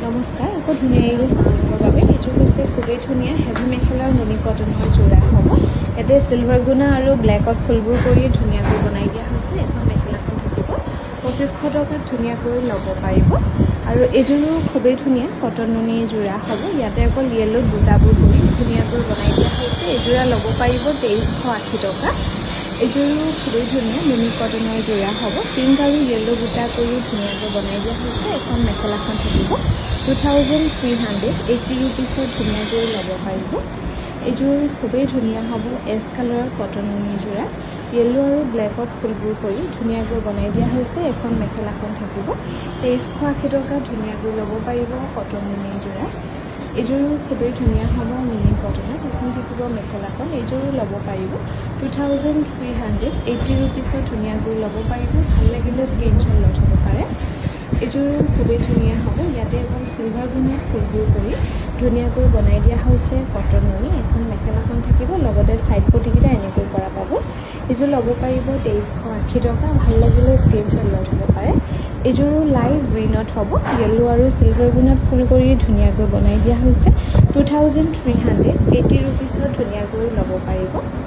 নমস্কাৰ, আকৌ ধুনীয়াকৈ চাবৰ বাবে এইযোৰ হৈছে খুবেই ধুনীয়া হেভি মেখেলাৰ নুনি কটনৰ যোৰা হ'ব। ইয়াতে চিলভাৰ গুণা আৰু ব্লেকত ফুলবোৰ কৰি ধুনীয়াকৈ বনাই দিয়া হৈছে। এখন মেখেলাখন থাকিব 2500 টকাত ধুনীয়াকৈ ল'ব পাৰিব। আৰু এইযোৰো খুবেই ধুনীয়া কটন নুনি যোৰা হ'ব। ইয়াতে অকল য়েল্লো বুটাবোৰ কৰি ধুনীয়াকৈ বনাই দিয়া হৈছে। এইযোৰা ল'ব পাৰিব 2380 টকা। এইযোৰো খুবেই ধুনীয়া নুনি কটনৰ যোৰা হ'ব। পিংক আৰু য়েল্লো বুটা কৰি ধুনীয়াকৈ বনাই দিয়া হৈছে। এখন মেখেলাখন থাকিব 2380 ৰুপিছত ধুনীয়াকৈ ল'ব পাৰিব। এইযোৰ খুবেই ধুনীয়া হ'ব। এছ কালাৰৰ কটন নুনি যোৰা য়েল্লো আৰু ব্লেকত ফুলবোৰ কৰি ধুনীয়াকৈ বনাই দিয়া হৈছে। এখন মেখেলাখন থাকিব 2380 টকাত ধুনীয়াকৈ ল'ব পাৰিব কটন নুনি যোৰা। এইযোৰো খুবেই ধুনীয়া হ'ব নুনি কটনত। এখন থাকিব মেখেলাখন। এইযোৰো ল'ব পাৰিব 2380 ৰুপিছত ধুনীয়াকৈ ল'ব পাৰিব। ভাল লাগিলে স্ক্ৰীনশ্বট লৈ থ'ব পাৰে। এইযোৰো খুবেই ধুনীয়া হ'ব। ইয়াতে এখন চিলভাৰ গুণাত ফুলবোৰ কৰি ধুনীয়াকৈ বনাই দিয়া হৈছে কটন নুনি। এখন মেখেলাখন থাকিব, লগতে ছাইড পটিকেইটা এনেকৈ কৰা পাব। এইযোৰ ল'ব পাৰিব 2380 টকা। ভাল লাগিলে স্ক্ৰীনশ্বট লৈ থ'ব পাৰে। এইযোৰো লাইট গ্ৰীণত হ'ব। য়েল্লো আৰু চিলভাৰ গুণাত ফুল কৰি ধুনীয়াকৈ বনাই দিয়া হৈছে 2380 ৰুপিছত ধুনীয়াকৈ ল'ব পাৰিব।